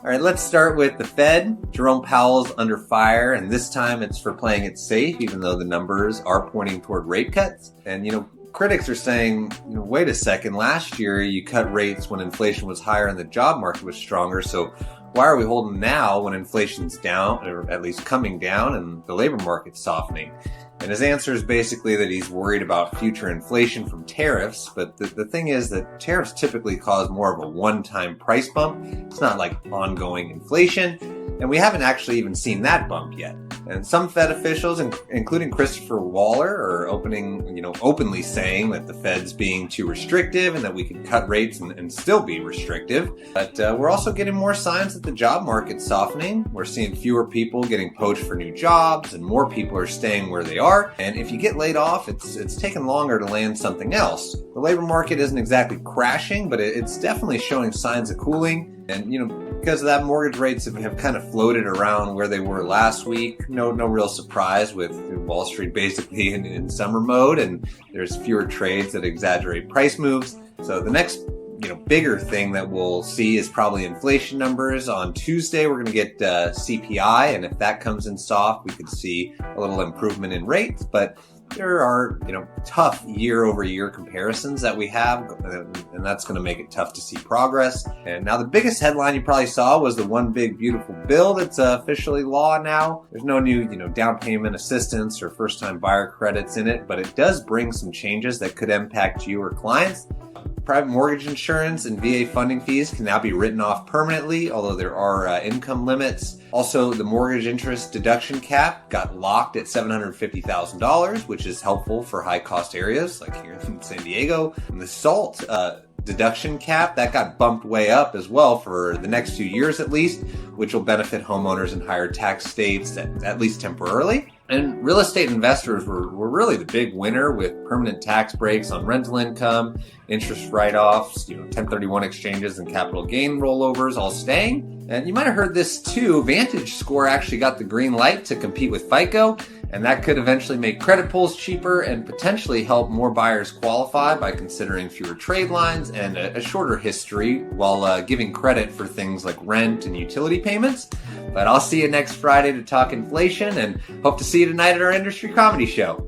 All right, let's start with the Fed. Jerome Powell's under fire, and this time it's for playing it safe, even though the numbers are pointing toward rate cuts. And, critics are saying, wait a second, last year you cut rates when inflation was higher and the job market was stronger, so why are we holding now when inflation's down, or at least coming down, and the labor market's softening? And his answer is basically that he's worried about future inflation from tariffs, but the thing is that tariffs typically cause more of a one-time price bump. It's not like ongoing inflation, and we haven't actually even seen that bump yet. And some Fed officials, including Christopher Waller, are openly saying that the Fed's being too restrictive and that we can cut rates and still be restrictive. But we're also getting more signs that the job market's softening. We're seeing fewer people getting poached for new jobs, and more people are staying where they are. And if you get laid off, it's taken longer to land something else. The labor market isn't exactly crashing, but it's definitely showing signs of cooling. And, because of that, mortgage rates have kind of floated around where they were last week. No real surprise with Wall Street basically in summer mode, and there's fewer trades that exaggerate price moves. So the next bigger thing that we'll see is probably inflation numbers. On Tuesday, we're going to get CPI, and if that comes in soft, we could see a little improvement in rates. But there are, tough year-over-year comparisons that we have, and that's going to make it tough to see progress. And now the biggest headline you probably saw was the One Big Beautiful Bill that's officially law now. There's no new, down payment assistance or first-time buyer credits in it, but it does bring some changes that could impact you or clients. Private mortgage insurance and VA funding fees can now be written off permanently, although there are income limits. Also, the mortgage interest deduction cap got locked at $750,000, which is helpful for high-cost areas like here in San Diego. And the SALT deduction cap, that got bumped way up as well for the next few years at least, which will benefit homeowners in higher tax states, at least temporarily. And real estate investors were really the big winner with permanent tax breaks on rental income, interest write-offs, 1031 exchanges and capital gain rollovers all staying. And you might have heard this too, VantageScore actually got the green light to compete with FICO, and that could eventually make credit pulls cheaper and potentially help more buyers qualify by considering fewer trade lines and a shorter history while giving credit for things like rent and utility payments. But I'll see you next Friday to talk inflation, and hope to see you tonight at our industry comedy show.